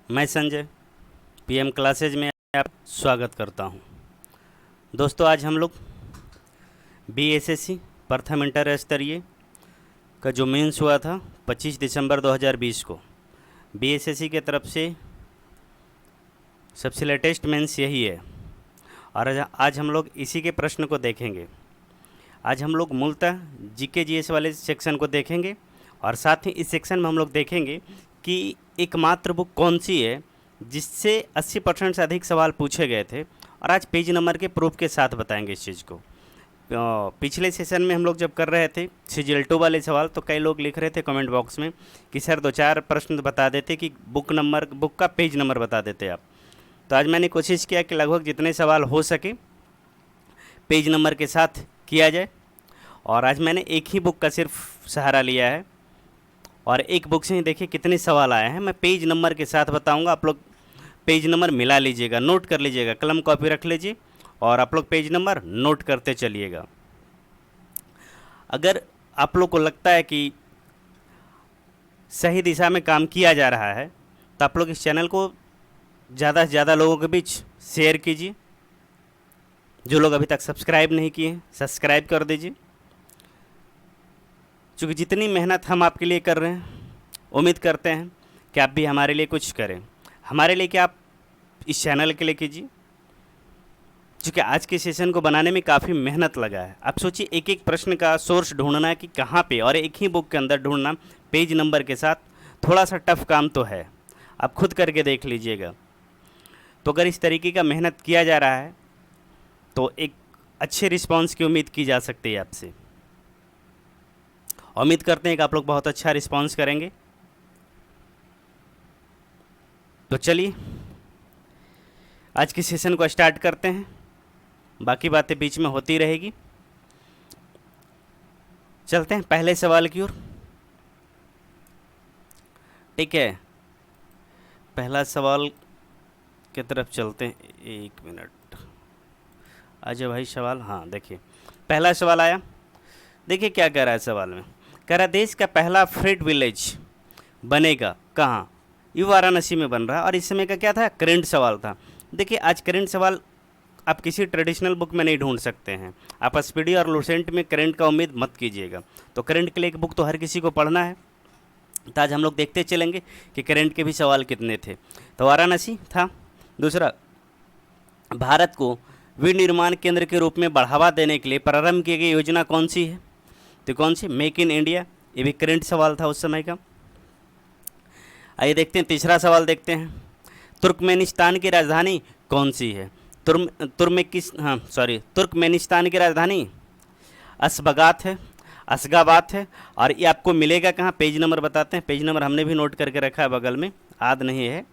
मैं Sanjay PM classes में आप स्वागत करता हूं। दोस्तों, आज हम लोग बीएसएससी प्रथम इंटर स्तरीय का जो मेंस हुआ था 25 दिसंबर 2020 को, बीएसएससी के तरफ से सबसे लेटेस्ट मेंस यही है और आज हम लोग इसी के प्रश्न को देखेंगे। आज हम लोग मूलतः जीके जीएस वाले सेक्शन को देखेंगे और साथ ही इस सेक्शन में हम लोग देखेंगे कि एकमात्र बुक कौन सी है जिससे 80% से अधिक सवाल पूछे गए थे, और आज पेज नंबर के प्रूफ के साथ बताएंगे इस चीज़ को। पिछले सेशन में हम लोग जब कर रहे थे सीजीएल 2 वाले सवाल, तो कई लोग लिख रहे थे कमेंट बॉक्स में कि सर 2-4 प्रश्न बता देते कि बुक का पेज नंबर बता देते आप। तो आज मैंने कोशिश किया कि लगभग जितने सवाल हो सके पेज नंबर के साथ किया जाए, और आज मैंने एक ही बुक का सिर्फ सहारा लिया है और एक बुक से ही देखिए कितने सवाल आए हैं। मैं पेज नंबर के साथ बताऊंगा, आप लोग पेज नंबर मिला लीजिएगा, नोट कर लीजिएगा, कलम कॉपी रख लीजिए और आप लोग पेज नंबर नोट करते चलिएगा। अगर आप लोग को लगता है कि सही दिशा में काम किया जा रहा है तो आप लोग इस चैनल को ज़्यादा से ज़्यादा लोगों के बीच शेयर कीजिए। जो लोग अभी तक सब्सक्राइब नहीं किए हैं सब्सक्राइब कर दीजिए, क्योंकि जितनी मेहनत हम आपके लिए कर रहे हैं उम्मीद करते हैं कि आप भी हमारे लिए कुछ करें। हमारे लिए क्या, आप इस चैनल के लिए कीजिए, क्योंकि आज के सेशन को बनाने में काफ़ी मेहनत लगा है। आप सोचिए एक एक प्रश्न का सोर्स ढूंढना कि कहाँ पे, और एक ही बुक के अंदर ढूंढना पेज नंबर के साथ, थोड़ा सा टफ काम तो है। आप खुद करके देख लीजिएगा। तो अगर इस तरीके का मेहनत किया जा रहा है तो एक अच्छे रिस्पॉन्स की उम्मीद की जा सकती है आपसे। उम्मीद करते हैं कि आप लोग बहुत अच्छा रिस्पॉन्स करेंगे। तो चलिए आज के सेशन को स्टार्ट करते हैं, बाकी बातें बीच में होती रहेगी। चलते हैं पहले सवाल की ओर। ठीक है, पहला सवाल की तरफ चलते हैं। एक मिनट, आजा भाई सवाल। हाँ देखिए, पहला सवाल आया। देखिए क्या कह रहा है सवाल में, कह रहा देश का पहला फ्रेट विलेज बनेगा कहाँ। ये वाराणसी में बन रहा है, और इस समय का क्या था, करंट सवाल था। देखिए आज करंट सवाल आप किसी ट्रेडिशनल बुक में नहीं ढूंढ सकते हैं। आप एसपीडी और लुसेंट में करंट का उम्मीद मत कीजिएगा। तो करंट के लिए एक बुक तो हर किसी को पढ़ना है। तो आज हम लोग देखते चलेंगे कि करंट के भी सवाल कितने थे। तो वाराणसी था। दूसरा, भारत को विनिर्माण केंद्र के रूप में बढ़ावा देने के लिए प्रारंभ की गई योजना कौन सी है। तो कौन सी, मेक इन इंडिया। ये भी करंट सवाल था उस समय का। आइए देखते हैं तीसरा सवाल देखते हैं। तुर्कमेनिस्तान की राजधानी कौन सी है। तुर्कमेनिस्तान की राजधानी अशगाबाद है, अशगाबाद है। और ये आपको मिलेगा कहाँ, पेज नंबर बताते हैं। पेज नंबर हमने भी नोट करके रखा है बगल में, याद नहीं है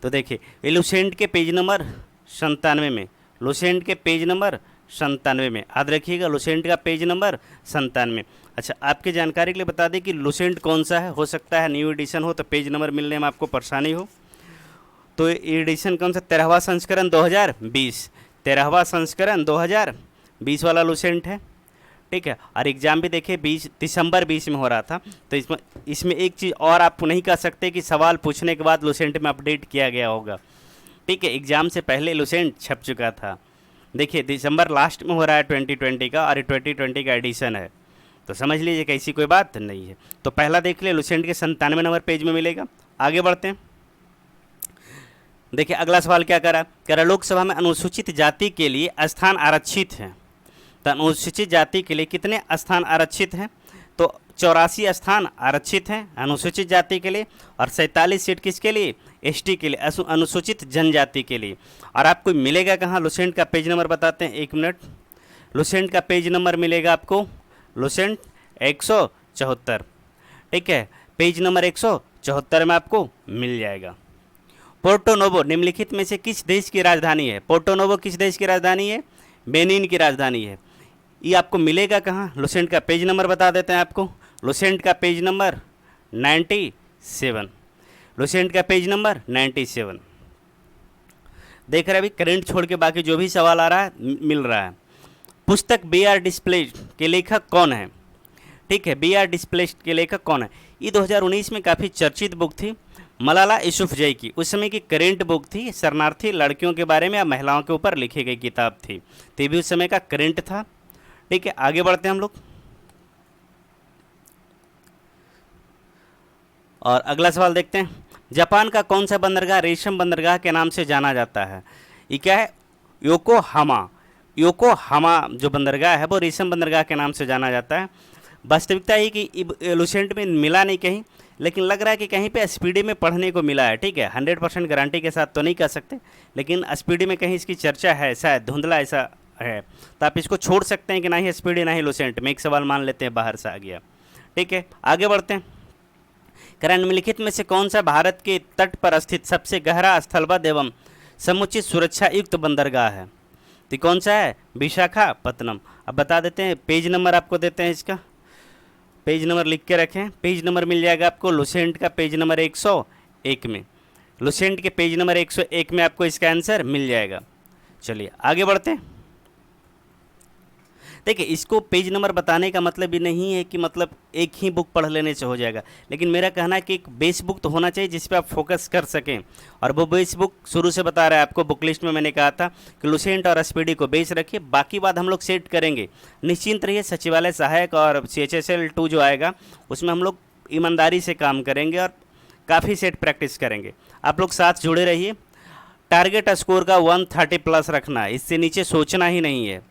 तो देखिए, ये लुसेंट के पेज नंबर 97 में, लुसेंट के पेज नंबर 97 में, याद रखिएगा लुसेंट का पेज नंबर 97। अच्छा, आपकी जानकारी के लिए बता दें कि लुसेंट कौन सा है। हो सकता है न्यू एडिशन हो तो पेज नंबर मिलने में आपको परेशानी हो। तो एडिशन कौन सा, 13वां संस्करण 2020, 13वां संस्करण 2020 वाला लुसेंट है। ठीक है, और एग्ज़ाम भी देखिए 20 दिसंबर 20 में हो रहा था। तो इसमें एक चीज़ और आप नहीं कह सकते कि सवाल पूछने के बाद लुसेंट में अपडेट किया गया होगा। ठीक है, एग्ज़ाम से पहले लुसेंट छप चुका था। देखिए दिसंबर लास्ट में हो रहा है 2020 का, और 2020 का एडिशन है। तो समझ लीजिए कि ऐसी कोई बात नहीं है। तो पहला देख लिया, लुसेंट के 97 नंबर पेज में मिलेगा। आगे बढ़ते हैं। देखिए अगला सवाल क्या कह रहा, लोकसभा में अनुसूचित जाति के लिए स्थान आरक्षित हैं। तो अनुसूचित जाति के लिए कितने स्थान आरक्षित हैं, तो 84 स्थान आरक्षित हैं अनुसूचित जाति के लिए, और 47 सीट किसके लिए, एसटी के लिए, अनुसूचित जनजाति के लिए। और आपको मिलेगा कहाँ, लुसेंट का पेज नंबर बताते हैं, एक मिनट। लुसेंट का पेज नंबर मिलेगा आपको, लुसेंट 174। ठीक है, पेज नंबर 174 में आपको मिल जाएगा। पोर्टो नोवो निम्नलिखित में से किस देश की राजधानी है। पोर्टो नोवो किस देश की राजधानी है, बेनिन की राजधानी है। ये आपको मिलेगा कहाँ, लुसेंट का पेज नंबर बता देते हैं आपको। लुसेंट का पेज नंबर 97, लुसेंट का पेज नंबर 97। देख रहे हैं अभी करंट छोड़ के बाकी जो भी सवाल आ रहा है मिल रहा है। पुस्तक बी आर डिस्प्लेस्ड के लेखक कौन है। ठीक है, बी आर डिस्प्लेस्ड के लेखक कौन है। ये 2019 में काफ़ी चर्चित बुक थी। मलाला यूसुफजई की उस समय की करेंट बुक थी, शरणार्थी लड़कियों के बारे में या महिलाओं के ऊपर लिखी गई किताब थी, तो ये भी उस समय का करेंट था। ठीक है, आगे बढ़ते हैं हम लोग। और अगला सवाल देखते हैं, जापान का कौन सा बंदरगाह रेशम बंदरगाह के नाम से जाना जाता है? ये क्या है? योकोहामा। योकोहामा जो बंदरगाह है वो रेशम बंदरगाह के नाम से जाना जाता है। वास्तविकता ही कि लुसेंट में मिला नहीं कहीं, लेकिन लग रहा है कि कहीं पे एसपीडी में पढ़ने को मिला है। ठीक है, 100% गारंटी के साथ तो नहीं कह सकते, लेकिन एसपीडी में कहीं इसकी चर्चा है, शायद धुंधला ऐसा है, तो आप इसको छोड़ सकते हैं कि ना ही एसपीडी ना ही लुसेंट में। एक सवाल मान लेते हैं बाहर से आ गया। ठीक है, आगे बढ़ते हैं। निम्नलिखित में से कौन सा भारत के तट पर स्थित सबसे गहरा स्थलबद्ध एवं समुचित सुरक्षा युक्त बंदरगाह है? तो कौन सा है? विशाखापत्तनम। अब बता देते हैं, पेज नंबर आपको देते हैं, इसका पेज नंबर लिख के रखें। पेज नंबर मिल जाएगा आपको लुसेंट का पेज नंबर 101 में। लुसेंट के पेज नंबर 101 में आपको इसका आंसर मिल जाएगा। चलिए आगे बढ़ते हैं। देखिए, इसको पेज नंबर बताने का मतलब ये नहीं है कि मतलब एक ही बुक पढ़ लेने से हो जाएगा, लेकिन मेरा कहना है कि एक बेस बुक तो होना चाहिए जिस पे आप फोकस कर सकें, और वो बेस बुक शुरू से बता रहा है आपको। बुक लिस्ट में मैंने कहा था कि लुसेंट और एसपीडी को बेस रखिए, बाकी बात हम लोग सेट करेंगे। निश्चिंत रहिए, सचिवालय सहायक और CHSL 2 जो आएगा उसमें हम लोग ईमानदारी से काम करेंगे और काफ़ी सेट प्रैक्टिस करेंगे। आप लोग साथ जुड़े रहिए। टारगेट स्कोर का 130+ रखना है, इससे नीचे सोचना ही नहीं है।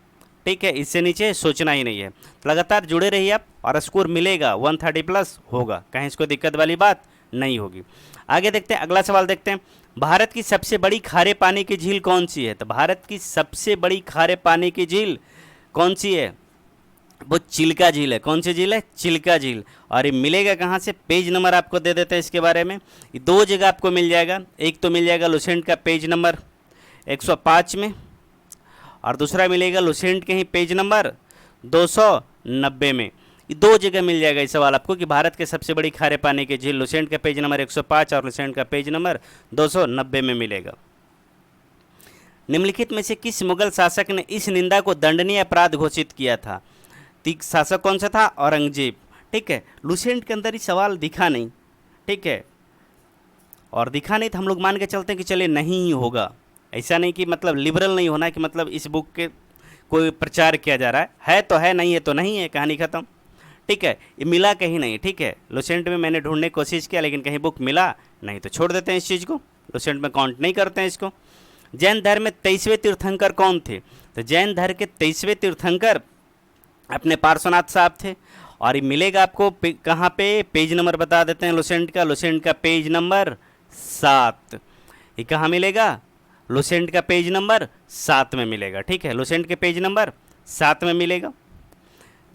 ठीक है, इससे नीचे सोचना ही नहीं है। लगातार जुड़े रहिए आप, और स्कोर मिलेगा 130+ होगा, कहीं इसको दिक्कत वाली बात नहीं होगी। आगे देखते हैं, अगला सवाल देखते हैं। भारत की सबसे बड़ी खारे पानी की झील कौन सी है? तो भारत की सबसे बड़ी खारे पानी की झील कौन सी है? वो चिल्का झील है। कौन सी झील है? चिल्का झील। और ये मिलेगा कहाँ से? पेज नंबर आपको दे देते हैं इसके बारे में। ये दो जगह आपको मिल जाएगा, एक तो मिल जाएगा लुसेंट का पेज नंबर 105 में, और दूसरा मिलेगा लुसेंट के ही पेज नंबर 290 में। ये दो जगह मिल जाएगा इस सवाल आपको कि भारत के सबसे बड़ी खारे पानी की झील लुसेंट का पेज नंबर 105 और लुसेंट का पेज नंबर 290 में मिलेगा। निम्नलिखित में से किस मुगल शासक ने इस निंदा को दंडनीय अपराध घोषित किया था? शासक कौन सा था? औरंगजेब। ठीक है, लुसेंट के अंदर ये सवाल दिखा नहीं। ठीक है, और दिखा नहीं तो हम लोग मान के चलते हैं कि चले नहीं ही होगा। ऐसा नहीं कि मतलब लिबरल नहीं होना कि मतलब इस बुक के कोई प्रचार किया जा रहा है तो है, नहीं है तो नहीं है, कहानी खत्म। ठीक है, ये मिला कहीं नहीं। ठीक है, लुसेंट में मैंने ढूंढने की कोशिश किया लेकिन कहीं बुक मिला नहीं, तो छोड़ देते हैं इस चीज़ को, लुसेंट में काउंट नहीं करते हैं इसको। जैन धर्म में 23वें तीर्थंकर कौन थे? तो जैन धर्म के 23वें तीर्थंकर अपने पार्श्वनाथ साहब थे, और ये मिलेगा आपको कहाँ पे? पेज नंबर बता देते हैं लुसेंट का पेज नंबर 7। ये कहाँ मिलेगा? लुसेंट का पेज नंबर 7 में मिलेगा। ठीक है, लुसेंट के पेज नंबर 7 में मिलेगा।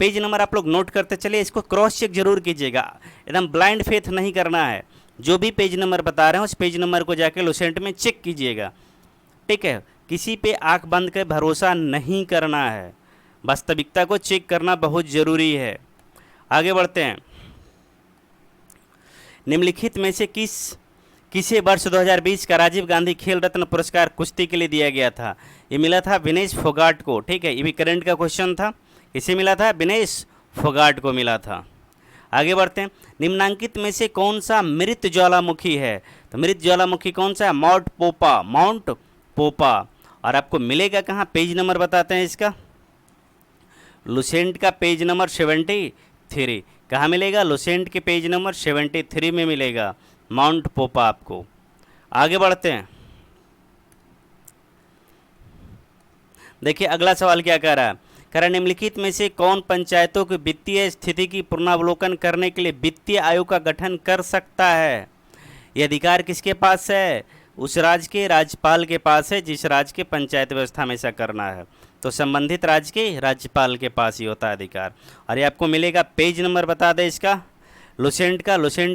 पेज नंबर आप लोग नोट करते चलिए, इसको क्रॉस चेक जरूर कीजिएगा, एकदम ब्लाइंड फेथ नहीं करना है। जो भी पेज नंबर बता रहे हैं उस पेज नंबर को जाके लुसेंट में चेक कीजिएगा। ठीक है, किसी पे आंख बंद कर भरोसा नहीं करना है, वास्तविकता को चेक करना बहुत ज़रूरी है। आगे बढ़ते हैं। निम्नलिखित में से किसे वर्ष 2020 का राजीव गांधी खेल रत्न पुरस्कार कुश्ती के लिए दिया गया था? ये मिला था विनेश फोगाट को। ठीक है, ये भी करंट का क्वेश्चन था। इसे मिला था विनेश फोगाट को मिला था। आगे बढ़ते हैं। निम्नांकित में से कौन सा मृत ज्वालामुखी है? तो मृत ज्वालामुखी कौन सा है? माउंट पोपा। और आपको मिलेगा कहाँ? पेज नंबर बताते हैं इसका, लुसेंट का पेज नंबर 73। कहाँ मिलेगा? लुसेंट के पेज नंबर 73 में मिलेगा माउंट पोपा आपको। आगे बढ़ते हैं। देखिए अगला सवाल क्या कह रहा है। कह रहा निम्नलिखित में से कौन पंचायतों की वित्तीय स्थिति की पुनरावलोकन करने के लिए वित्तीय आयोग का गठन कर सकता है? ये अधिकार किसके पास है? उस राज्य के राज्यपाल के पास है, जिस राज्य के पंचायत व्यवस्था में ऐसा करना है। तो संबंधित राज्य के राज्यपाल के पास ही होता है अधिकार। और ये आपको मिलेगा, पेज नंबर बता दें इसका, लुसेंट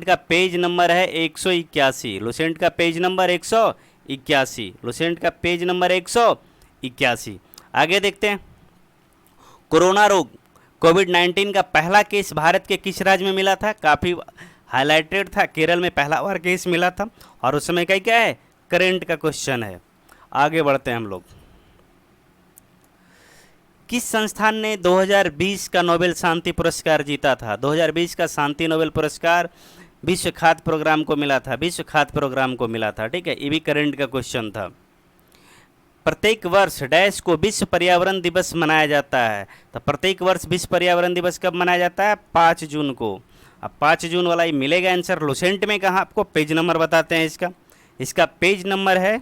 का पेज नंबर है 181। लुसेंट का पेज नंबर 181। लुसेंट का पेज नंबर 181। आगे देखते हैं। कोरोना रोग कोविड-19 का पहला केस भारत के किस राज्य में मिला था? काफ़ी हाईलाइटेड था, केरल में पहला बार केस मिला था, और उस समय का क्या है? करंट का क्वेश्चन है। आगे बढ़ते हैं हम लोग। किस संस्थान ने 2020 का नोबेल शांति पुरस्कार जीता था? 2020 का शांति नोबेल पुरस्कार विश्व खाद्य प्रोग्राम को मिला था, विश्व खाद्य प्रोग्राम को मिला था। ठीक है, ये भी करंट का क्वेश्चन था। प्रत्येक वर्ष डैश को विश्व पर्यावरण दिवस मनाया जाता है। तो प्रत्येक वर्ष विश्व पर्यावरण दिवस कब मनाया जाता है? 5 जून को। अब 5 जून वाला ही मिलेगा आंसर। लुसेंट में कहाँ आपको पेज नंबर बताते हैं इसका, इसका पेज नंबर है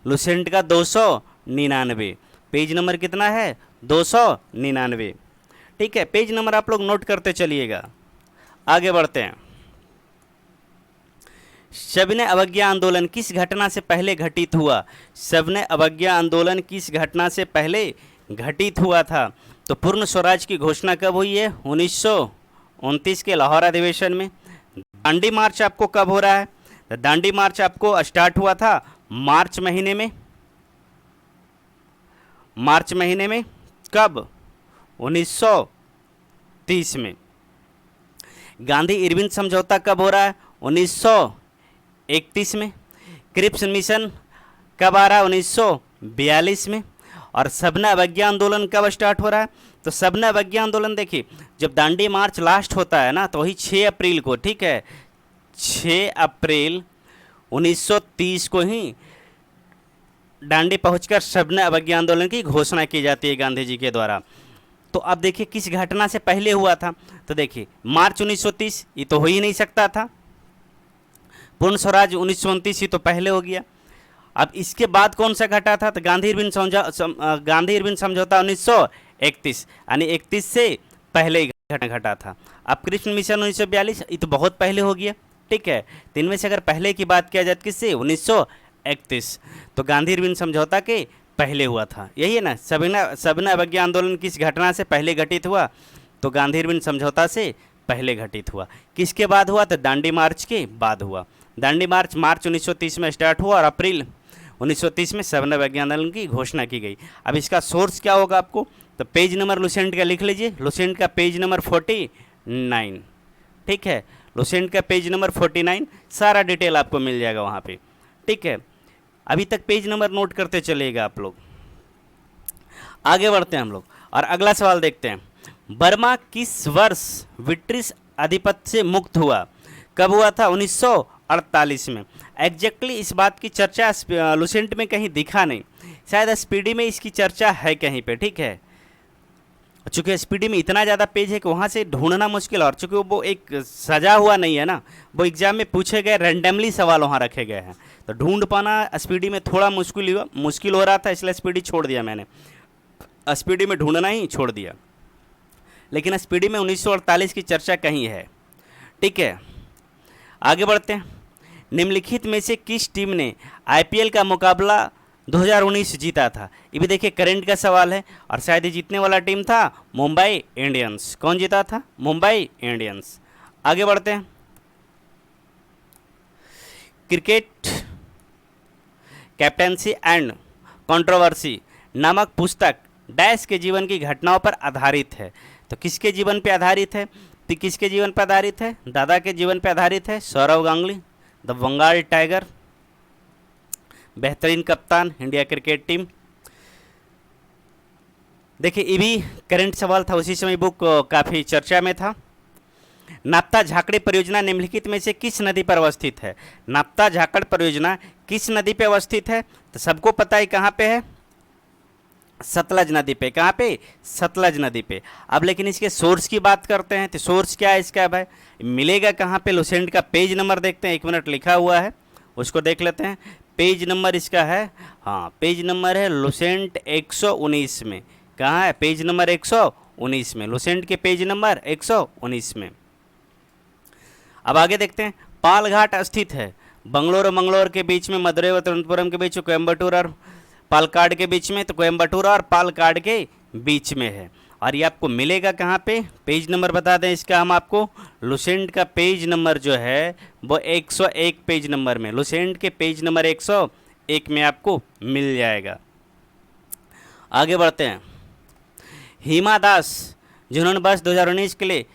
लुसेंट का 299। पेज नंबर कितना है? 299। ठीक है, पेज नंबर आप लोग नोट करते चलिएगा। आगे बढ़ते हैं। सविनय अवज्ञा आंदोलन किस घटना से पहले घटित हुआ? सविनय अवज्ञा आंदोलन किस घटना से पहले घटित हुआ था? तो पूर्ण स्वराज की घोषणा कब हुई है? 1929 के लाहौर अधिवेशन में। दांडी मार्च आपको कब हो रहा है? तो दांडी मार्च आपको स्टार्ट हुआ था मार्च महीने में। मार्च महीने में कब? 1930 में। गांधी इरविन समझौता कब हो रहा है? 1931 में। क्रिप्स मिशन कब आ रहा है? 1942 में। और सविनय अवज्ञा आंदोलन कब स्टार्ट हो रहा है? तो सविनय अवज्ञा आंदोलन देखिए, जब दांडी मार्च लास्ट होता है ना, तो वही 6 अप्रैल को, ठीक है, 6 अप्रैल 1930 को ही दांडी पहुंचकर सविनय अवज्ञा आंदोलन की घोषणा की जाती है गांधी जी के द्वारा। तो अब देखिए किस घटना से पहले हुआ था? तो देखिए मार्च 1930 ये तो हो ही नहीं सकता था। पूर्ण स्वराज 1929 ही तो पहले हो गया। अब इसके बाद कौन सा घटा था? तो गांधी इरविन समझौता 1931, यानी 31 से पहले घटा था। अब कृष्ण मिशन 1942, ये तो बहुत पहले हो गया। ठीक है, तो इनमें से अगर पहले की बात किया जाए किससे? 1931। तो गांधी इरविन समझौता के पहले हुआ था, यही है ना। सविनय अवज्ञा आंदोलन किस घटना से पहले घटित हुआ? तो गांधी इरविन समझौता से पहले घटित हुआ। किसके बाद हुआ? तो दांडी मार्च के बाद हुआ। दांडी मार्च 1930 में स्टार्ट हुआ और अप्रैल 1930 में सविनय अवज्ञा आंदोलन की घोषणा की गई। अब इसका सोर्स क्या होगा आपको? तो पेज नंबर लुसेंट का लिख लीजिए। लुसेंट का पेज नंबर 49। ठीक है, लुसेंट का पेज नंबर 49, सारा डिटेल आपको मिल जाएगा वहाँ पे। ठीक है, अभी तक पेज नंबर नोट करते चलिएगा आप लोग। आगे बढ़ते हैं हम लोग और अगला सवाल देखते हैं। बर्मा किस वर्ष ब्रिटिश आधिपत्य से मुक्त हुआ? कब हुआ था? 1948 में। एग्जैक्टली इस बात की चर्चा लुसेंट में कहीं दिखा नहीं, शायद स्पीडी में इसकी चर्चा है कहीं पे। ठीक है, चूँकि स्पीडी में इतना ज़्यादा पेज है कि वहाँ से ढूंढना मुश्किल, और चूँकि वो एक सजा हुआ नहीं है ना, वो एग्जाम में पूछे गए रैंडमली सवाल वहाँ रखे गए हैं, तो ढूंढ पाना स्पीडी में थोड़ा मुश्किल हो रहा था, इसलिए स्पीडी छोड़ दिया मैंने। स्पीडी में ढूंढना ही छोड़ दिया, लेकिन स्पीडी में 1948 की चर्चा कहीं है। ठीक है, आगे बढ़ते हैं। निम्नलिखित में से किस टीम ने आईपीएल का मुकाबला 2019 जीता था? ये भी देखिए करंट का सवाल है, और शायद ये जीतने वाला टीम था मुंबई इंडियंस। कौन जीता था? मुंबई इंडियंस। आगे बढ़ते हैं। क्रिकेट कैप्टेंसी एंड कंट्रोवर्सी नामक पुस्तक डैश के जीवन की घटनाओं पर आधारित है। तो किसके जीवन पर आधारित है? तो किसके जीवन पर आधारित है? दादा के जीवन पर आधारित है। सौरव गांगुली, द बंगाल टाइगर, बेहतरीन कप्तान इंडिया क्रिकेट टीम। देखिए ये भी करंट सवाल था, उसी समय बुक काफ़ी चर्चा में था। नाप्ता झाकड़ी परियोजना निम्नलिखित में से किस नदी पर अवस्थित है? नाप्ता झाकड़ परियोजना किस नदी पे अवस्थित है? तो सबको पता है कहाँ पे है? सतलज नदी पे। कहाँ पे? सतलज नदी पे। अब लेकिन इसके सोर्स की बात करते हैं, तो सोर्स क्या है इसका भाई? मिलेगा कहाँ पे? लुसेंट का पेज नंबर देखते हैं, 1 मिनट लिखा हुआ है, उसको देख लेते हैं। पेज नंबर इसका है, हाँ पेज नंबर है लुसेंट 119 में। कहाँ है? पेज नंबर 119 में, लुसेंट के पेज नंबर 119 में। अब आगे देखते हैं। पालघाट स्थित है बंगलोर और मंगलोर के बीच में, मदुरई और तिरुवनंतपुरम के बीच में, कोयम्बटूर और पालक्काड के बीच में, तो कोयम्बटूर और पालक्काड के बीच में है। और ये आपको मिलेगा कहाँ पे? पेज नंबर बता दें इसका हम आपको। लुसेंट का पेज नंबर जो है वो 101 पेज नंबर में, लुसेंट के पेज नंबर 101 में आपको मिल जाएगा। आगे बढ़ते हैं। हिमा दास, जिन्होंने वर्ष 2019 के लिए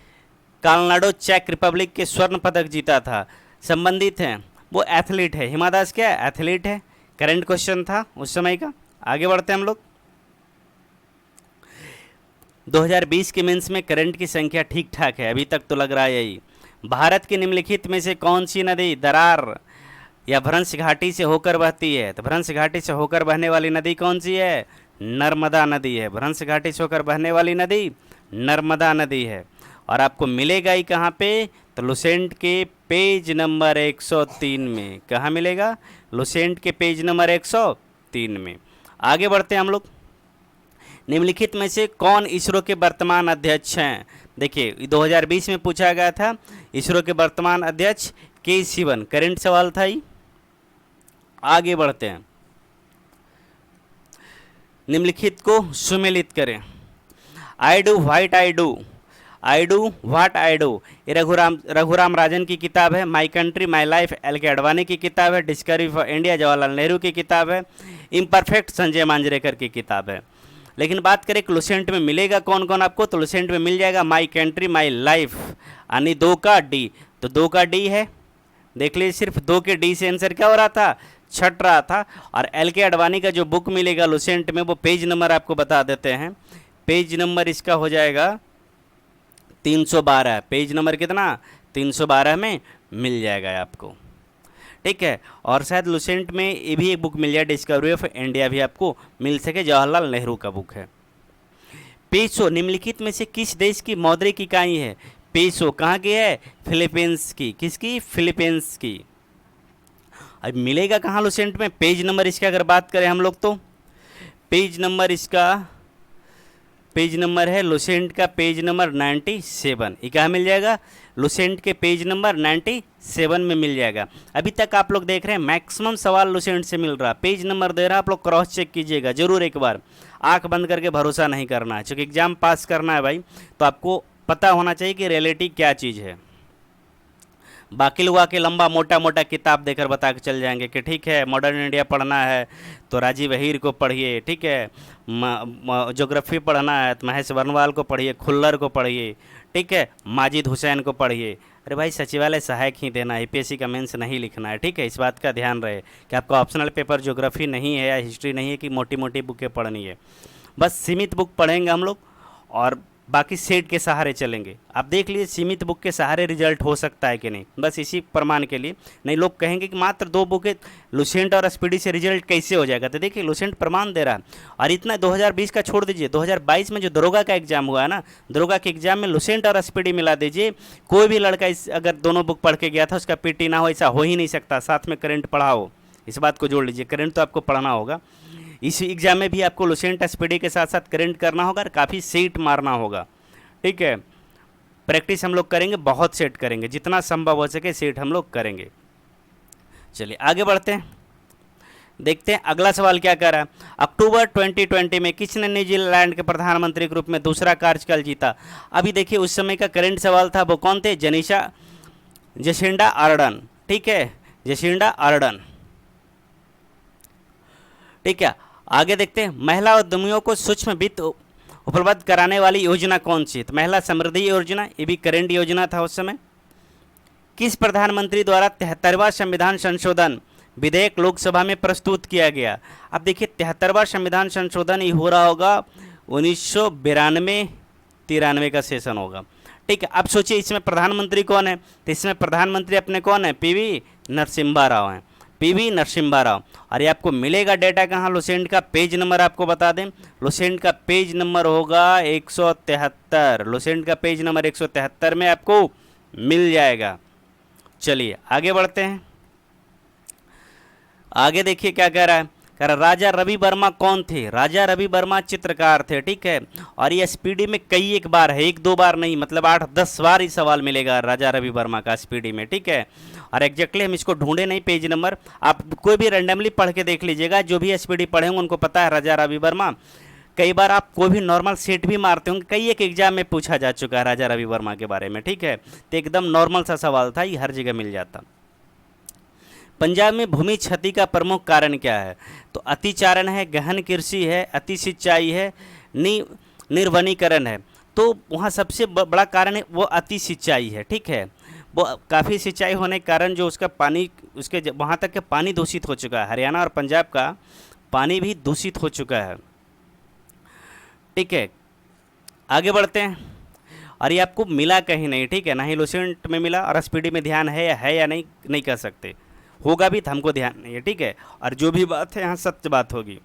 कालनाडो चेक रिपब्लिक के स्वर्ण पदक जीता था, संबंधित हैं, वो एथलीट है। हिमा दास क्या है? एथलीट है। करंट क्वेश्चन था उस समय का। आगे बढ़ते हैं हम लोग। 2020 के मेंस में करंट की संख्या ठीक ठाक है, अभी तक तो लग रहा है यही। भारत की निम्नलिखित में से कौन सी नदी दरार या भ्रंश घाटी से होकर बहती है? तो भ्रंश घाटी से होकर बहने वाली नदी कौन सी है? नर्मदा नदी है। भ्रंश घाटी से होकर बहने वाली नदी नर्मदा नदी है। और आपको मिलेगा ही कहाँ पे? तो लुसेंट के पेज नंबर 103 में। कहाँ मिलेगा? लुसेंट के पेज नंबर 103 में। आगे बढ़ते हैं हम लोग। निम्नलिखित में से कौन इसरो के वर्तमान अध्यक्ष हैं? देखिए 2020 में पूछा गया था। इसरो के वर्तमान अध्यक्ष के सिवन, करंट सवाल था ही। आगे बढ़ते हैं। निम्नलिखित को सुमेलित करें। I do what I do, I do what I do, ये रघुराम राजन की किताब है। My country my life L के अडवाणी की किताब है। Discovery for India Jawaharlal Nehru की किताब है। इम्परफेक्ट संजय मांजरेकर की किताब है। लेकिन बात करें कि लुसेंट में मिलेगा कौन कौन आपको, तो लुसेंट में मिल जाएगा माई कंट्री माई लाइफ, यानी 2 का डी। तो 2 का डी है, देख लीजिए सिर्फ 2 के डी से आंसर क्या हो रहा था? छट रहा था। और एल के अडवाणी का जो बुक मिलेगा लुसेंट में, वो पेज नंबर आपको बता देते हैं। पेज नंबर इसका हो जाएगा 312। पेज नंबर कितना? 312 में मिल जाएगा आपको, ठीक है। और शायद लुसेंट में ये भी एक बुक मिल जाए, डिस्कवरी ऑफ इंडिया भी आपको मिल सके, जवाहरलाल नेहरू का बुक है। पेसो निम्नलिखित में से किस देश की मौद्रिक इकाई है? पेसो कहाँ की है? फिलीपींस की। किसकी? फिलीपींस की। अब मिलेगा कहाँ लुसेंट में? पेज नंबर इसका अगर बात करें हम लोग, तो पेज नंबर इसका, पेज नंबर है लुसेंट का पेज नंबर 97। ये कहाँ मिल जाएगा? लुसेंट के पेज नंबर 97 में मिल जाएगा। अभी तक आप लोग देख रहे हैं मैक्सिमम सवाल लुसेंट से मिल रहा है। पेज नंबर दे रहा है, आप लोग क्रॉस चेक कीजिएगा जरूर एक बार। आंख बंद करके भरोसा नहीं करना है, क्योंकि एग्जाम पास करना है भाई, तो आपको पता होना चाहिए कि रियलिटी क्या चीज़ है। बाकी लोग आके लंबा मोटा मोटा किताब देकर बता के चल जाएंगे कि ठीक है मॉडर्न इंडिया पढ़ना है तो राजीव अहीर को पढ़िए, ठीक है, ज्योग्राफी पढ़ना है तो महेश वर्णवाल को पढ़िए, खुल्लर को पढ़िए, ठीक है, माजिद हुसैन को पढ़िए। अरे भाई सचिवालय सहायक ही देना है, यूपीएससी का मेंस नहीं लिखना है, ठीक है। इस बात का ध्यान रहे कि आपका ऑप्शनल पेपर ज्योग्राफी नहीं है या हिस्ट्री नहीं है कि मोटी मोटी बुकें पढ़नी है। बस सीमित बुक पढ़ेंगे हम लोग और बाकी सेट के सहारे चलेंगे। आप देख लीजिए सीमित बुक के सहारे रिजल्ट हो सकता है कि नहीं, बस इसी प्रमाण के लिए। नहीं लोग कहेंगे कि मात्र 2 बुकें लुसेंट और एसपीडी से रिजल्ट कैसे हो जाएगा, तो देखिए लुसेंट प्रमाण दे रहा है। और इतना 2020 का छोड़ दीजिए, 2022 में जो दरोगा का एग्जाम हुआ है ना, दरोगा के एग्जाम में लुसेंट और एसपीडी मिला दीजिए, कोई भी लड़का इस अगर दोनों बुक पढ़ के गया था उसका पीटी ना हो, ऐसा हो ही नहीं सकता। साथ में करंट पढ़ा हो, इस बात को जोड़ लीजिए, करंट तो आपको पढ़ना होगा। इस एग्जाम में भी आपको लुसेंट एसपीडी के साथ साथ करंट करना होगा और काफ़ी सेट मारना होगा, ठीक है। प्रैक्टिस हम लोग करेंगे, बहुत सेट करेंगे, जितना संभव हो सके सेट हम लोग करेंगे। चलिए आगे बढ़ते हैं, देखते हैं अगला सवाल क्या कह रहा है। अक्टूबर 2020 में किसने न्यूजीलैंड के प्रधानमंत्री के रूप में दूसरा कार्यकाल जीता? अभी देखिए उस समय का करंट सवाल था, वो कौन थे? जसिंडा आर्डन, ठीक है, जसिंडा आर्डन, ठीक है। आगे देखते हैं, महिला उद्यमियों को सूक्ष्म वित्त उपलब्ध कराने वाली योजना कौन सी? तो महिला समृद्धि योजना, ये भी करंट योजना था उस समय। किस प्रधानमंत्री द्वारा 73वां संविधान संशोधन विधेयक लोकसभा में प्रस्तुत किया गया? अब देखिए 73वां संविधान संशोधन ये हो रहा होगा 1992-93 का सेशन होगा, ठीक है। अब सोचिए इसमें प्रधानमंत्री कौन है? तो इसमें प्रधानमंत्री अपने कौन है? पीवी नरसिम्हा राव हैं, पीवी नरसिम्हा राव। और ये आपको मिलेगा डेटा कहाँ? लुसेंट का पेज नंबर आपको बता दें, लुसेंट का पेज नंबर होगा 173। लुसेंट का पेज नंबर 173 में आपको मिल जाएगा। चलिए आगे बढ़ते हैं, आगे देखिए क्या कह रहा है। कह रहा राजा रवि वर्मा कौन थे? राजा रवि वर्मा चित्रकार थे, ठीक है। और ये एसपीडी में कई एक बार है, 1-2 बार नहीं, मतलब 8-10 बार ही सवाल मिलेगा राजा रवि वर्मा का एसपीडी में, ठीक है। और एग्जैक्टली हम इसको ढूंढे नहीं पेज नंबर, आप कोई भी रैंडमली पढ़ के देख लीजिएगा, जो भी एसपीडी पढ़ेंगे उनको पता है राजा रवि वर्मा। कई बार आप कोई भी नॉर्मल सेट भी मारते होंगे, कई एक एग्जाम में पूछा जा चुका है राजा रवि वर्मा के बारे में, ठीक है। तो एकदम नॉर्मल सा सवाल था, ये हर जगह मिल जाता। पंजाब में भूमि क्षति का प्रमुख कारण क्या है? तो अतिचारण है, गहन कृषि है, अति सिंचाई है, निर्वनीकरण है। तो वहाँ सबसे बड़ा कारण है वो अति सिंचाई है, ठीक है। वो काफ़ी सिंचाई होने के कारण जो उसका पानी, उसके वहाँ तक के पानी दूषित हो चुका है। हरियाणा और पंजाब का पानी भी दूषित हो चुका है, ठीक है। आगे बढ़ते हैं, और ये आपको मिला कहीं नहीं, ठीक है, ना ही लुसेंट में मिला, और एसपीडी में ध्यान है या नहीं नहीं कह सकते, होगा भी तो हमको ध्यान नहीं है, ठीक है। और जो भी बात है यहाँ सत्य बात होगी।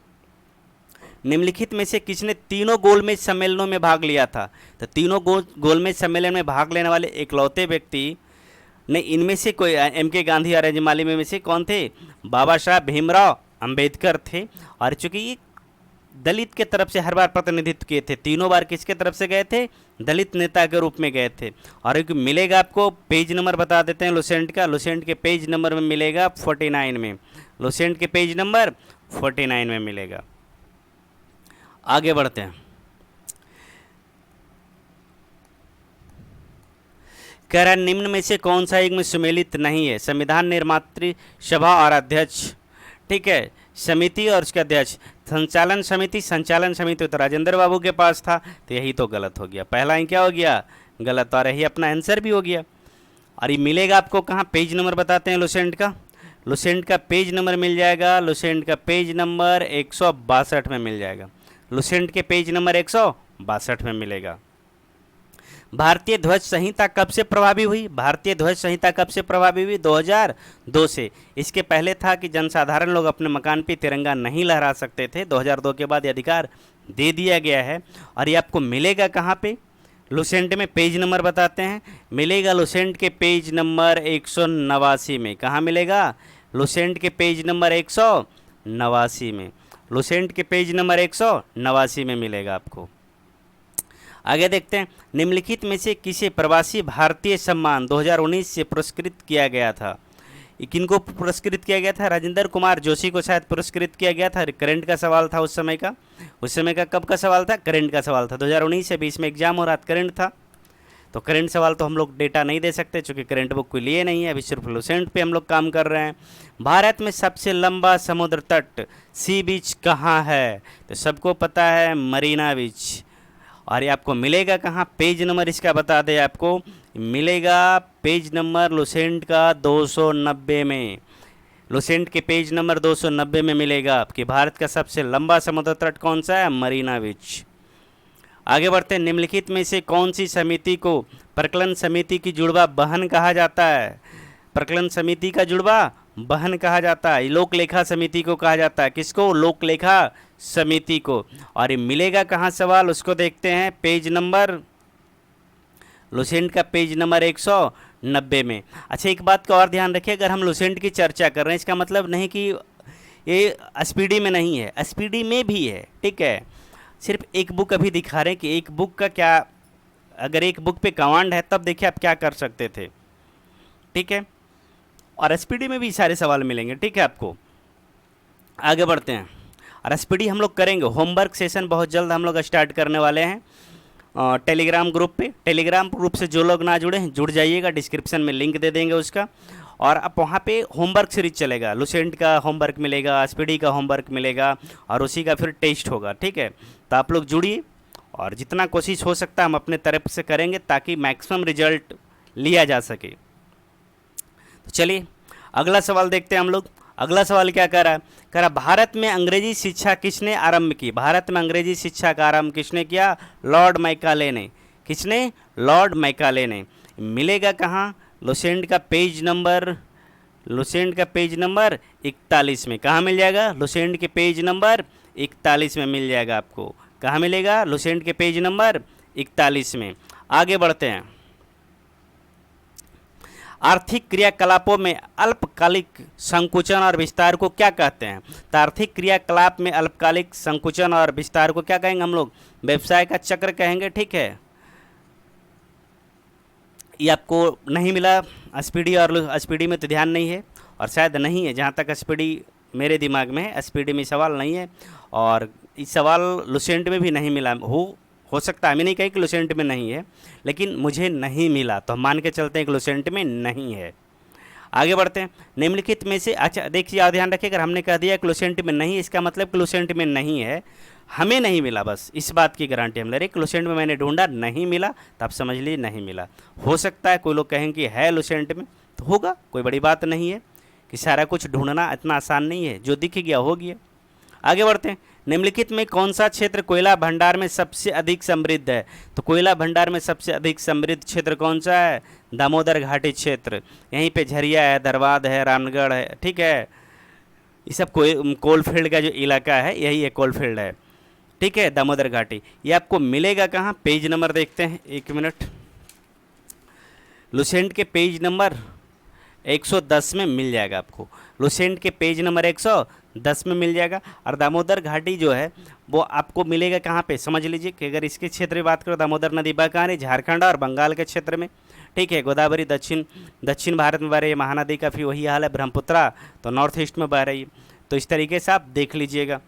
निम्नलिखित में से किसने तीनों गोलमेज सम्मेलनों में भाग लिया था? तो तीनों गोलमेज सम्मेलन में भाग लेने वाले इकलौते व्यक्ति ने इनमें से कोई एम.के. गांधी और राजमाली में से कौन थे? बाबा साहब भीमराव अंबेडकर थे। और चूंकि ये दलित के तरफ से हर बार प्रतिनिधित्व किए थे, तीनों बार किसके तरफ से गए थे? दलित नेता के रूप में गए थे। और एक मिलेगा आपको, पेज नंबर बता देते हैं लुसेंट का। लुसेंट के पेज नंबर में मिलेगा 49 में, लुसेंट के पेज नंबर 49 में मिलेगा। आगे बढ़ते हैं। कह रहा निम्न में से कौन सा एक में सुमेलित नहीं है? संविधान निर्मात्री सभा और अध्यक्ष, ठीक है, समिति और उसके अध्यक्ष। संचालन समिति तो राजेंद्र बाबू के पास था, तो यही तो गलत हो गया, पहला ही क्या हो गया? गलत। और यही अपना आंसर भी हो गया। और ये मिलेगा आपको कहाँ? पेज नंबर बताते हैं लुसेंट का। लुसेंट का पेज नंबर मिल जाएगा, लुसेंट का पेज नंबर 162 में मिल जाएगा। लुसेंट के पेज नंबर 162 में मिलेगा। भारतीय ध्वज संहिता कब से प्रभावी हुई? भारतीय ध्वज संहिता कब से प्रभावी हुई? 2002 से। इसके पहले था कि जनसाधारण लोग अपने मकान पे तिरंगा नहीं लहरा सकते थे। 2002 के बाद ये अधिकार दे दिया गया है। और ये आपको मिलेगा कहाँ पे? लुसेंट में पेज नंबर बताते हैं, मिलेगा लुसेंट के पेज नंबर 189 में। कहाँ मिलेगा? लुसेंट के पेज नंबर 189 में। लुसेंट के पेज नंबर 189 में मिलेगा आपको। आगे देखते हैं। निम्नलिखित में से किसे प्रवासी भारतीय सम्मान 2019 से पुरस्कृत किया गया था? किनको पुरस्कृत किया गया था? राजेंद्र कुमार जोशी को शायद पुरस्कृत किया गया था। करंट का सवाल था उस समय का। उस समय का कब का सवाल था? करंट का सवाल था। 2019 से 20 में एग्जाम हो रहा था, करंट था, तो करंट सवाल तो हम लोग डेटा नहीं दे सकते चूँकि करंट बुक कोई लिए नहीं है, अभी सिर्फ लुसेंट पे हम लोग काम कर रहे हैं। भारत में सबसे लंबा समुद्र तट सी बीच कहाँ है? तो सबको पता है, मरीना बीच। और ये आपको मिलेगा कहाँ? पेज नंबर इसका बता दें आपको, मिलेगा पेज नंबर लुसेंट का 290 में। लुसेंट के पेज नंबर 290 में मिलेगा आपकी। भारत का सबसे लंबा समुद्र तट कौन सा है? मरीना बीच। आगे बढ़ते हैं। निम्नलिखित में से कौन सी समिति को प्रकलन समिति की जुड़वा बहन कहा जाता है? प्रकलन समिति का जुड़वा बहन कहा जाता है। लोक लेखा समिति को कहा जाता है। किसको? लोक लेखा समिति को। और ये मिलेगा कहाँ सवाल, उसको देखते हैं। पेज नंबर लुसेंट का पेज नंबर 190 में। अच्छा, एक बात का और ध्यान रखिए, अगर हम लुसेंट की चर्चा कर रहे हैं इसका मतलब नहीं कि ये एसपीडी में नहीं है, एसपीडी में भी है, ठीक है। सिर्फ एक बुक अभी दिखा रहे हैं कि एक बुक का क्या, अगर एक बुक पे कमांड है तब देखिए आप क्या कर सकते थे, ठीक है। और एसपीडी में भी सारे सवाल मिलेंगे, ठीक है आपको। आगे बढ़ते हैं। और एसपीडी हम लोग करेंगे, होमवर्क सेशन बहुत जल्द हम लोग स्टार्ट करने वाले हैं टेलीग्राम ग्रुप पे। टेलीग्राम ग्रुप से जो लोग ना जुड़े हैं जुड़ जाइएगा, डिस्क्रिप्शन में लिंक दे देंगे उसका। और अब वहाँ पे होमवर्क सीरीज चलेगा, लुसेंट का होमवर्क मिलेगा, एसपीडी का होमवर्क मिलेगा और उसी का फिर टेस्ट होगा, ठीक है। तो आप लोग जुड़िए और जितना कोशिश हो सकता है हम अपने तरफ से करेंगे ताकि मैक्सिमम रिजल्ट लिया जा सके। तो चलिए अगला सवाल देखते हैं हम लोग। अगला सवाल क्या कह रहा है? कह रहा भारत में अंग्रेजी शिक्षा किसने आरंभ की? भारत में अंग्रेजी शिक्षा का आरंभ किसने किया? लॉर्ड मैकाले ने। किसने? लॉर्ड मैकाले ने। मिलेगा कहाँ? लुसेंट का पेज नंबर, लुसेंट का पेज नंबर 41 में। कहाँ मिल जाएगा? लुसेंट के पेज नंबर 41 में मिल जाएगा आपको। कहाँ मिलेगा? लुसेंट के पेज नंबर 41 में। आगे बढ़ते हैं। आर्थिक क्रियाकलापों में अल्पकालिक संकुचन और विस्तार को क्या कहते हैं? तो आर्थिक क्रियाकलाप में अल्पकालिक संकुचन और विस्तार को क्या कहेंगे हम लोग? व्यवसाय का चक्र कहेंगे, ठीक है। ये आपको नहीं मिला एसपीडी, और एसपीडी में तो ध्यान नहीं है और शायद नहीं है, जहाँ तक एसपीडी मेरे दिमाग में है, एसपीडी में सवाल नहीं है और इस सवाल लुसेंट में भी नहीं मिला। हो सकता है, हमें नहीं कहे कि लुसेंट में नहीं है, लेकिन मुझे नहीं मिला तो हम मान के चलते हैं कि लुसेंट में नहीं है। आगे बढ़ते हैं। निम्नलिखित में से, अच्छा देखिए ध्यान रखिए, अगर हमने कह दिया कि लुसेंट में नहीं, इसका मतलब कि लुसेंट में नहीं है, हमें नहीं मिला, बस इस बात की गारंटी हम ले रहे हैं कि लुसेंट में मैंने ढूंढा नहीं मिला, तो आप समझ लीजिए नहीं मिला। हो सकता है कोई लोग कहेंगे कि है लुसेंट में, तो होगा, कोई बड़ी बात नहीं है कि सारा कुछ ढूंढना इतना आसान नहीं है, जो दिख गया हो गया। आगे बढ़ते हैं। निम्नलिखित में कौन सा क्षेत्र कोयला भंडार में सबसे अधिक समृद्ध है? तो कोयला भंडार में सबसे अधिक समृद्ध क्षेत्र कौन सा है? दामोदर घाटी क्षेत्र। यहीं पे झरिया है, धरवाद है, रामगढ़ है, ठीक है। ये सब कोलफील्ड का जो इलाका है यही है, कोलफील्ड है, ठीक है, दामोदर घाटी। ये आपको मिलेगा कहाँ? पेज नंबर देखते हैं, एक मिनट। लुसेंट के पेज नंबर 110 में मिल जाएगा आपको। लुसेंट के पेज नंबर 110 में मिल जाएगा। और दामोदर घाटी जो है वो आपको मिलेगा कहाँ पे? समझ लीजिए कि अगर इसके क्षेत्र में बात करो, दामोदर नदी बह कहाँ है? झारखंड और बंगाल के क्षेत्र में, ठीक है। गोदावरी दक्षिण भारत में बह रही है, महानदी का भी वही हाल है, ब्रह्मपुत्रा तो नॉर्थ ईस्ट में बह रही है। तो इस तरीके से आप देख लीजिएगा।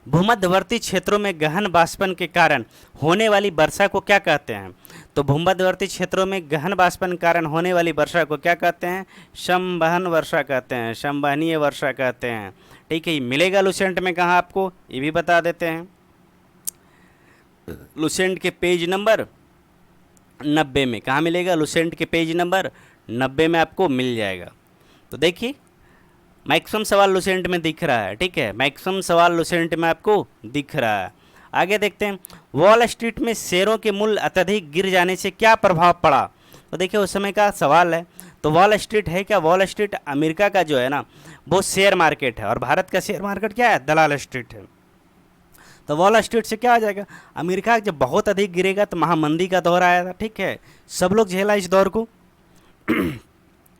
भूमध्यवर्ती क्षेत्रों में गहन वाष्पन के कारण होने वाली वर्षा को क्या कहते हैं? तो भूमध्यवर्ती क्षेत्रों में गहन वाष्पन के कारण होने वाली वर्षा को क्या कहते हैं? संवहन वर्षा कहते हैं, संवहनीय वर्षा कहते हैं, ठीक है। ये मिलेगा लुसेंट में कहाँ आपको? ये भी बता देते हैं। लुसेंट के पेज नंबर 90 में कहाँ मिलेगा? लुसेंट के पेज नंबर 90 में आपको मिल जाएगा। तो देखिए मैक्सिमम सवाल लुसेंट में दिख रहा है, ठीक है, मैक्सिमम सवाल लुसेंट में आपको दिख रहा है। आगे देखते हैं, वॉल स्ट्रीट में शेयरों के मूल्य अत्यधिक गिर जाने से क्या प्रभाव पड़ा? तो देखिए उस समय का सवाल है। तो वॉल स्ट्रीट है क्या? वॉल स्ट्रीट अमेरिका का जो है ना वो शेयर मार्केट है, और भारत का शेयर मार्केट क्या है? दलाल स्ट्रीट है। तो वॉल स्ट्रीट से क्या आ जाएगा? अमेरिका जब बहुत अधिक गिरेगा तो महामंदी का दौर आया था, ठीक है, सब लोग झेला इस दौर को।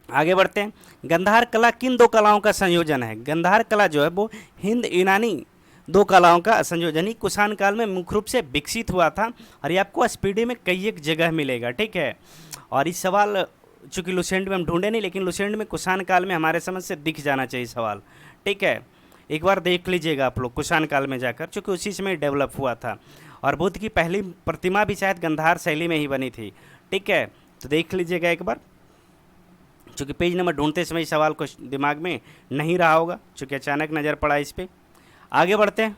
आगे बढ़ते हैं, गंधार कला किन दो कलाओं का संयोजन है? गंधार कला जो है वो हिंद यूनानी दो कलाओं का संयोजन ही कुषाण काल में मुख्य रूप से विकसित हुआ था। और ये आपको स्पीडी में कई एक जगह मिलेगा, ठीक है। और इस सवाल चूँकि लुसेंट में हम ढूंढे नहीं, लेकिन लुसेंट में कुषाण काल में हमारे समझ से दिख जाना चाहिए सवाल, ठीक है। एक बार देख लीजिएगा आप लोग कुषाण काल में जाकर, चूँकि उसी समय डेवलप हुआ था। और बुद्ध की पहली प्रतिमा भी शायद गंधार शैली में ही बनी थी, ठीक है। तो देख लीजिएगा एक बार, चूँकि पेज नंबर ढूंढते समय सवाल कुछ दिमाग में नहीं रहा होगा, चूँकि अचानक नज़र पड़ा इस पर। आगे बढ़ते हैं,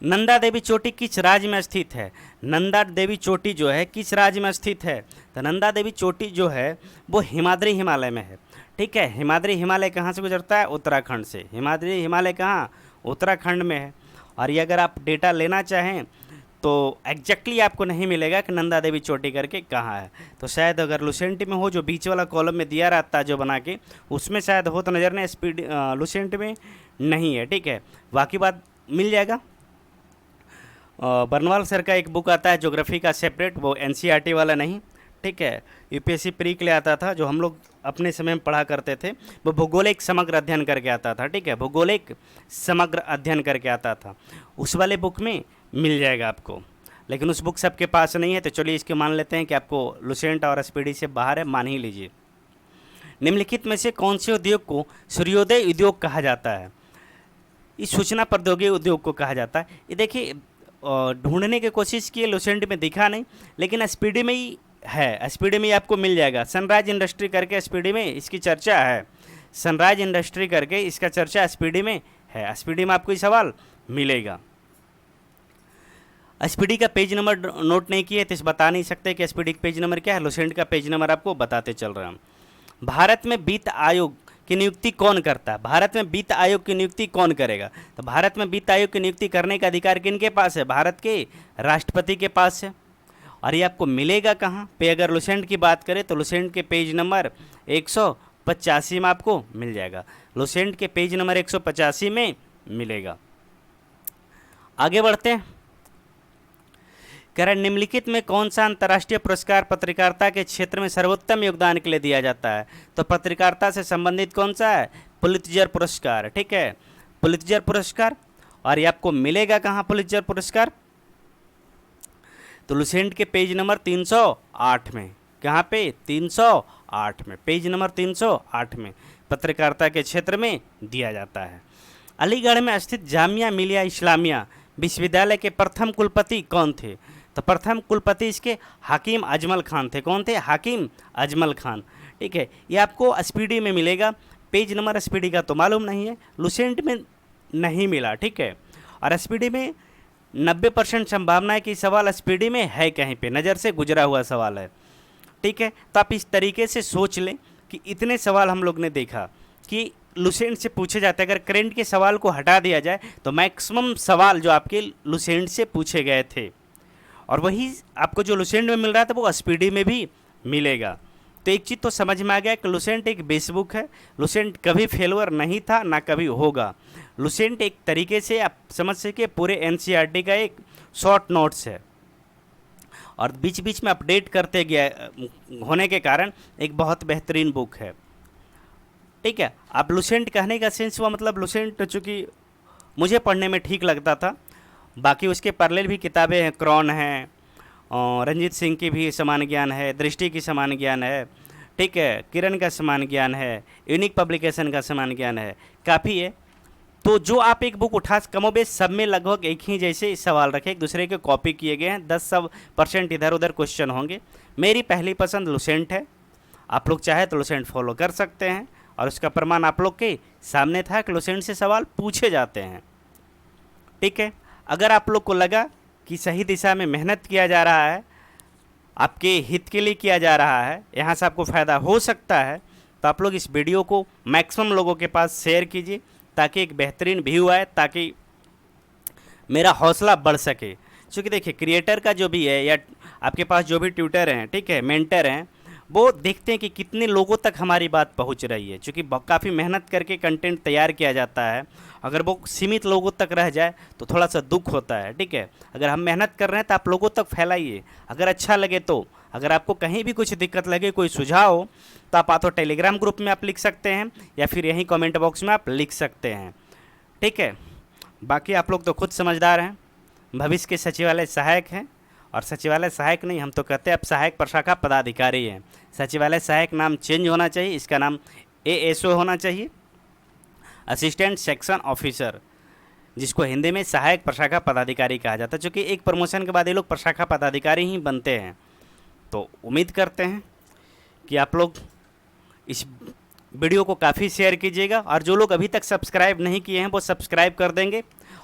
नंदा देवी चोटी किस राज्य में स्थित है? नंदा देवी चोटी जो है किस राज्य में स्थित है? तो नंदा देवी चोटी जो है वो हिमाद्री हिमालय में है, ठीक है। हिमाद्री हिमालय कहाँ से गुजरता है? उत्तराखंड से। हिमाद्री हिमालय कहाँ? उत्तराखंड में है। और ये अगर आप डेटा लेना चाहें तो एग्जैक्टली आपको नहीं मिलेगा कि नंदा देवी चोटी करके कहाँ है। तो शायद अगर लुसेंट में हो, जो बीच वाला कॉलम में दिया रहता है जो बना के, उसमें शायद हो तो नज़र नहीं, स्पीड लुसेंट में नहीं है, ठीक है। बाकी बात मिल जाएगा। बर्नवाल सर का एक बुक आता है ज्योग्राफी का सेपरेट, वो एनसीईआरटी वाला नहीं, ठीक है, यूपीएससी प्री के लिए आता था, जो हम लोग अपने समय में पढ़ा करते थे। वो भूगोलिक समग्र अध्ययन करके आता था, ठीक है, भूगोलिक समग्र अध्ययन करके आता था। उस वाले बुक में मिल जाएगा आपको, लेकिन उस बुक सबके पास नहीं है। तो चलिए इसके मान लेते हैं कि आपको लुसेंट और स्पीडी से बाहर है, मान ही लीजिए। निम्नलिखित में से कौन से उद्योग को सूर्योदय उद्योग कहा जाता है? इस सूचना प्रौद्योगिकी उद्योग को कहा जाता है। ये देखिए ढूंढने की कोशिश की, लुसेंट में दिखा नहीं, लेकिन स्पीडी में ही है, स्पीडी में ही आपको मिल जाएगा। सनराइज इंडस्ट्री करके स्पीडी में इसकी चर्चा है, सनराइज इंडस्ट्री करके इसका चर्चा स्पीडी में है। स्पीडी में आपको ये सवाल मिलेगा। स्पीडी का पेज नंबर नोट नहीं किए तो इस बता नहीं सकते कि स्पीडी का पेज नंबर क्या है। लुसेंट का पेज नंबर आपको बताते चल रहा हूँ। भारत में वित्त आयोग की नियुक्ति कौन करता है? भारत में वित्त आयोग की नियुक्ति कौन करेगा? तो भारत में वित्त आयोग की नियुक्ति करने का अधिकार किनके पास है? भारत के राष्ट्रपति के पास है। और ये आपको मिलेगा कहाँ पे? अगर लुसेंट की बात करें तो लुसेंट के पेज नंबर 185 में आपको मिल जाएगा। लुसेंट के पेज नंबर 185 में मिलेगा। आगे बढ़ते हैं, कह रहे निम्नलिखित में कौन सा अंतर्राष्ट्रीय पुरस्कार पत्रकारिता के क्षेत्र में सर्वोत्तम योगदान के लिए दिया जाता है? तो पत्रकारिता से संबंधित कौन सा है? पुलित्जर पुरस्कार, ठीक है, पुलित्जर पुरस्कार। और ये आपको मिलेगा कहाँ पुलित्जर पुरस्कार? तो लुसेंट के पेज नंबर 308 में। कहाँ पे? 308 में, पेज नंबर 308 में पत्रकारिता के क्षेत्र में दिया जाता है। अलीगढ़ में स्थित जामिया मिलिया इस्लामिया विश्वविद्यालय के प्रथम कुलपति कौन थे? तो प्रथम कुलपति इसके हाकिम अजमल खान थे। कौन थे? हाकिम अजमल खान, ठीक है। ये आपको स्पीडी में मिलेगा। पेज नंबर स्पीडी का तो मालूम नहीं है, लुसेंट में नहीं मिला, ठीक है। और स्पीडी में 90% संभावना है कि सवाल स्पीडी में है, कहीं पे नज़र से गुजरा हुआ सवाल है, ठीक है। तो आप इस तरीके से सोच लें कि इतने सवाल हम लोग ने देखा कि लुसेंट से पूछे जाते हैं। अगर करंट के सवाल को हटा दिया जाए तो मैक्सिमम सवाल जो आपके लुसेंट से पूछे गए थे, और वही आपको जो लुसेंट में मिल रहा था वो एसपीडी में भी मिलेगा। तो एक चीज़ तो समझ में आ गया कि लुसेंट एक बेस बुक है। लुसेंट कभी फेलवर नहीं था, ना कभी होगा। लुसेंट एक तरीके से आप समझ सके पूरे एनसीईआरटी का एक शॉर्ट नोट्स है, और बीच बीच में अपडेट करते गया होने के कारण एक बहुत बेहतरीन बुक है। ठीक है, आप लुसेंट कहने का सेंस हुआ, मतलब लुसेंट चूँकि मुझे पढ़ने में ठीक लगता था। बाकी उसके पैरेलल भी किताबें हैं, क्रॉन हैं, और रंजीत सिंह की भी समान ज्ञान है, दृष्टि की समान ज्ञान है, ठीक है, किरण का समान ज्ञान है, यूनिक पब्लिकेशन का समान ज्ञान है, काफ़ी है। तो जो आप एक बुक उठा, कमोबेश सब में लगभग एक ही जैसे सवाल रखे, एक दूसरे के कॉपी किए गए हैं, 10% इधर उधर क्वेश्चन होंगे। मेरी पहली पसंद लुसेंट है। आप लोग चाहे तो लुसेंट फॉलो कर सकते हैं, और उसका प्रमाण आप लोग के सामने था कि लुसेंट से सवाल पूछे जाते हैं। ठीक है, अगर आप लोग को लगा कि सही दिशा में मेहनत किया जा रहा है, आपके हित के लिए किया जा रहा है, यहाँ से आपको फ़ायदा हो सकता है, तो आप लोग इस वीडियो को मैक्सिमम लोगों के पास शेयर कीजिए, ताकि एक बेहतरीन व्यू आए, ताकि मेरा हौसला बढ़ सके। क्योंकि देखिए, क्रिएटर का जो भी है, या आपके पास जो भी ट्यूटर हैं, ठीक है, मेंटर हैं, वो देखते हैं कि कितने लोगों तक हमारी बात पहुंच रही है। क्योंकि काफ़ी मेहनत करके कंटेंट तैयार किया जाता है, अगर वो सीमित लोगों तक रह जाए तो थोड़ा सा दुख होता है। ठीक है, अगर हम मेहनत कर रहे हैं तो आप लोगों तक फैलाइए। अगर अच्छा लगे तो, अगर आपको कहीं भी कुछ दिक्कत लगे, कोई सुझाव हो, तो आप तो टेलीग्राम ग्रुप में आप लिख सकते हैं, या फिर यहीं कमेंट बॉक्स में आप लिख सकते हैं। ठीक है, बाकी आप लोग तो खुद समझदार हैं, भविष्य के सचिवालय सहायक हैं, और सचिवालय सहायक नहीं, हम तो कहते हैं अब सहायक प्रशाखा पदाधिकारी हैं। सचिवालय सहायक नाम चेंज होना चाहिए, इसका नाम ASO होना चाहिए, असिस्टेंट सेक्शन ऑफिसर, जिसको हिंदी में सहायक प्रशाखा पदाधिकारी कहा जाता है। चूँकि एक प्रमोशन के बाद ये लोग प्रशाखा पदाधिकारी ही बनते हैं। तो उम्मीद करते हैं कि आप लोग इस वीडियो को काफ़ी शेयर कीजिएगा, और जो लोग अभी तक सब्सक्राइब नहीं किए हैं वो सब्सक्राइब कर देंगे,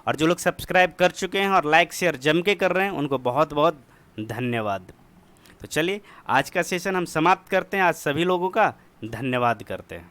और जो लोग सब्सक्राइब कर चुके हैं और लाइक शेयर जम के कर रहे हैं उनको बहुत बहुत धन्यवाद। तो चलिए, आज का सेशन हम समाप्त करते हैं। आज सभी लोगों का धन्यवाद करते हैं।